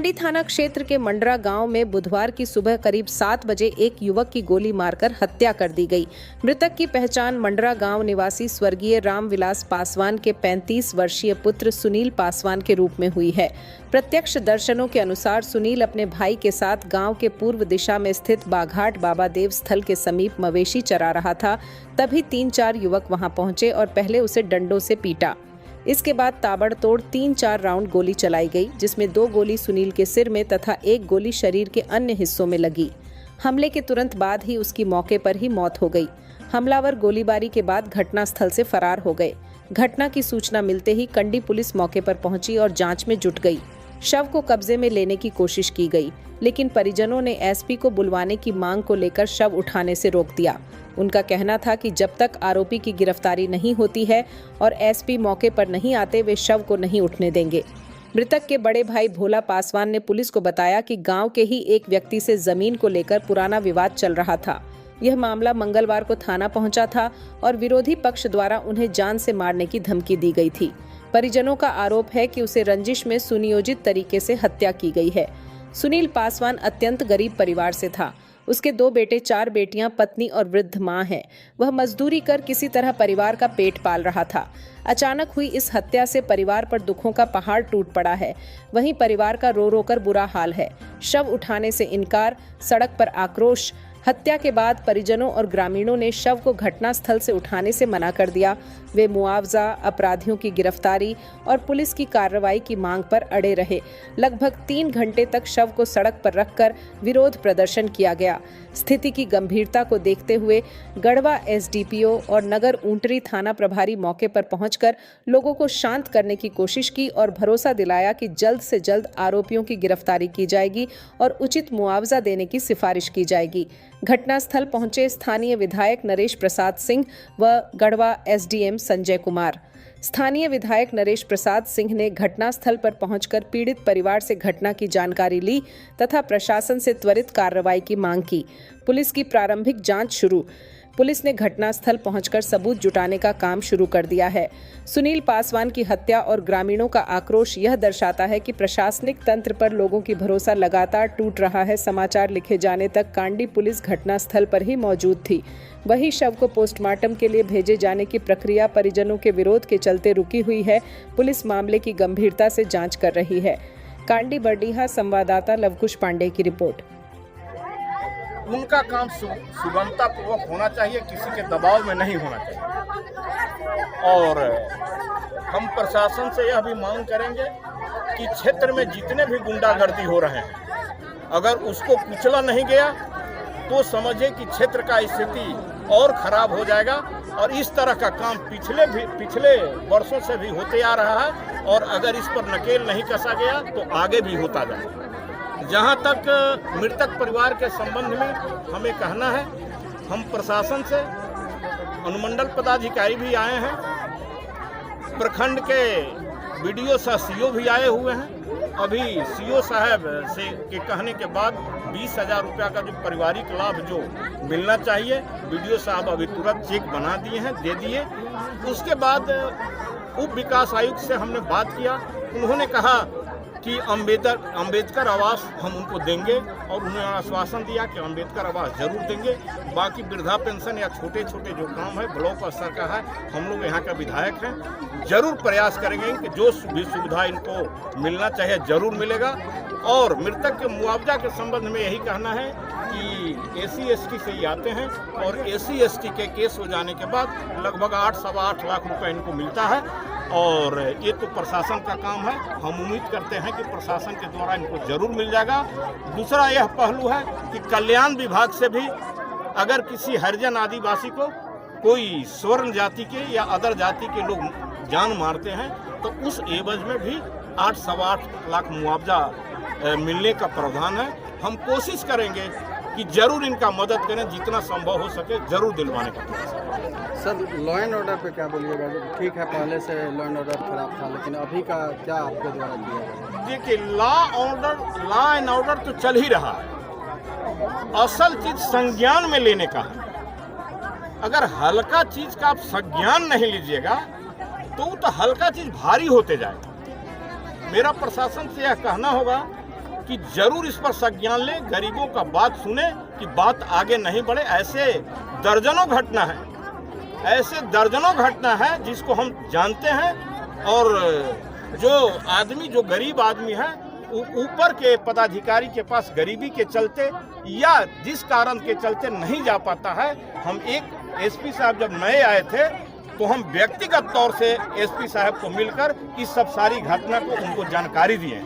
कांडी थाना क्षेत्र के मंडरा गांव में बुधवार की सुबह करीब 7 बजे एक युवक की गोली मारकर हत्या कर दी गई। मृतक की पहचान मंडरा गांव निवासी स्वर्गीय रामविलास पासवान के 35 वर्षीय पुत्र सुनील पासवान के रूप में हुई है। प्रत्यक्षदर्शियों के अनुसार सुनील अपने भाई के साथ गांव के पूर्व दिशा में स्थित बाघाट बाबा देव स्थल के समीप मवेशी चरा रहा था। तभी 3-4 युवक वहां पहुंचे और पहले उसे डंडों से पीटा। इसके बाद ताबड़तोड़ 3-4 राउंड गोली चलाई गई, जिसमें 2 गोली सुनील के सिर में तथा 1 गोली शरीर के अन्य हिस्सों में लगी। हमले के तुरंत बाद ही उसकी मौके पर ही मौत हो गई। हमलावर गोलीबारी के बाद घटनास्थल से फरार हो गए। घटना की सूचना मिलते ही कंडी पुलिस मौके पर पहुंची और जांच में जुट गई। शव को कब्जे में लेने की कोशिश की गई, लेकिन परिजनों ने एसपी को बुलवाने की मांग को लेकर शव उठाने से रोक दिया। उनका कहना था कि जब तक आरोपी की गिरफ्तारी नहीं होती है और एसपी मौके पर नहीं आते, वे शव को नहीं उठने देंगे। मृतक के बड़े भाई भोला पासवान ने पुलिस को बताया कि गांव के ही एक व्यक्ति से जमीन को लेकर पुराना विवाद चल रहा था। यह मामला मंगलवार को थाना पहुंचा था और विरोधी पक्ष द्वारा उन्हें जान से मारने की धमकी दी गई थी। परिजनों का आरोप है कि उसे रंजिश में सुनियोजित तरीके से हत्या की गई है। सुनील पासवान अत्यंत गरीब परिवार से था। उसके 2 बेटे 4 बेटियां, पत्नी और वृद्ध मां है। वह मजदूरी कर किसी तरह परिवार का पेट पाल रहा था। अचानक हुई इस हत्या से परिवार पर दुखों का पहाड़ टूट पड़ा है। वहीं परिवार का रो रो कर बुरा हाल है। शव उठाने से इनकार, सड़क पर आक्रोश। हत्या के बाद परिजनों और ग्रामीणों ने शव को घटनास्थल से उठाने से मना कर दिया। वे मुआवजा, अपराधियों की गिरफ्तारी और पुलिस की कार्रवाई की मांग पर अड़े रहे। लगभग 3 घंटे तक शव को सड़क पर रखकर विरोध प्रदर्शन किया गया। स्थिति की गंभीरता को देखते हुए गढ़वा एसडीपीओ और नगर ऊंटरी थाना प्रभारी मौके पर पहुंचकर लोगों को शांत करने की कोशिश की और भरोसा दिलाया कि जल्द से जल्द आरोपियों की गिरफ्तारी की जाएगी और उचित मुआवजा देने की सिफारिश की जाएगी। घटनास्थल पहुंचे स्थानीय विधायक नरेश प्रसाद सिंह व गढ़वा एसडीएम संजय कुमार। स्थानीय विधायक नरेश प्रसाद सिंह ने घटनास्थल पर पहुंचकर पीड़ित परिवार से घटना की जानकारी ली तथा प्रशासन से त्वरित कार्रवाई की मांग की। पुलिस की प्रारंभिक जांच शुरू। पुलिस ने घटनास्थल पहुंचकर सबूत जुटाने का काम शुरू कर दिया है। सुनील पासवान की हत्या और ग्रामीणों का आक्रोश यह दर्शाता है कि प्रशासनिक तंत्र पर लोगों की भरोसा लगातार टूट रहा है। समाचार लिखे जाने तक कांडी पुलिस घटनास्थल पर ही मौजूद थी। वही शव को पोस्टमार्टम के लिए भेजे जाने की प्रक्रिया परिजनों के विरोध के चलते रुकी हुई है। पुलिस मामले की गंभीरता से जांच कर रही है। कांडी बरडीहा संवाददाता लवकुश पांडे की रिपोर्ट। उनका काम सुगमता पूर्वक होना चाहिए, किसी के दबाव में नहीं होना चाहिए। और हम प्रशासन से यह भी मांग करेंगे कि क्षेत्र में जितने भी गुंडागर्दी हो रहे हैं, अगर उसको कुचला नहीं गया तो समझे कि क्षेत्र का स्थिति और खराब हो जाएगा। और इस तरह का काम पिछले वर्षों से भी होते आ रहा है और अगर इस पर नकेल नहीं कसा गया तो आगे भी होता जाएगा। जहाँ तक मृतक परिवार के संबंध में हमें कहना है, हम प्रशासन से अनुमंडल पदाधिकारी भी आए हैं, प्रखंड के बीडीओ सह सीओ भी आए हुए हैं। अभी सीओ साहब से के कहने के बाद 20,000 रुपया का जो पारिवारिक लाभ जो मिलना चाहिए, बीडीओ साहब अभी तुरंत चेक बना दिए हैं, दे दिए। उसके बाद उप विकास आयुक्त से हमने बात किया। उन्होंने कहा कि अंबेडकर आवास हम उनको देंगे और उन्होंने आश्वासन दिया कि अंबेडकर आवास जरूर देंगे। बाकी वृद्धा पेंशन या छोटे छोटे जो काम है ब्लॉक स्तर का है, हम लोग यहाँ का विधायक हैं, जरूर प्रयास करेंगे कि जो भी सुविधा इनको मिलना चाहिए जरूर मिलेगा। और मृतक के मुआवजा के संबंध में यही कहना है कि SC/ST से ही आते हैं और SC/ST के केस हो जाने के बाद लगभग 8-8.25 लाख रुपए इनको मिलता है। और ये तो प्रशासन का काम है, हम उम्मीद करते हैं कि प्रशासन के द्वारा इनको जरूर मिल जाएगा। दूसरा यह पहलू है कि कल्याण विभाग से भी अगर किसी हरिजन आदिवासी को कोई स्वर्ण जाति के या अदर जाति के लोग जान मारते हैं तो उस एवज में भी 8-8.25 लाख मुआवजा मिलने का प्रावधान है। हम कोशिश करेंगे कि जरूर इनका मदद करें, जितना संभव हो सके जरूर दिलवाने का प्रयास करें। सर, लॉ एंड ऑर्डर पे क्या बोलिएगा? ठीक है, पहले से लॉ एंड ऑर्डर खराब था, लेकिन अभी का क्या आपके द्वारा किया जाए? देखिए, लॉ एंड ऑर्डर तो चल ही रहा है। असल चीज संज्ञान में लेने का है। अगर हल्का चीज का आप संज्ञान नहीं लीजिएगा तो हल्का चीज भारी होते जाएगा। मेरा प्रशासन से यह कहना होगा कि जरूर इस पर संज्ञान लें, गरीबों का बात सुने कि बात आगे नहीं बढ़े। ऐसे दर्जनों घटना है, ऐसे दर्जनों घटना है जिसको हम जानते हैं। और जो आदमी, जो गरीब आदमी है, ऊपर के पदाधिकारी के पास गरीबी के चलते या जिस कारण के चलते नहीं जा पाता है। हम एक एसपी साहब जब नए आए थे तो हम व्यक्तिगत तौर से एसपी साहब को मिलकर इस सब सारी घटना को उनको जानकारी दिए।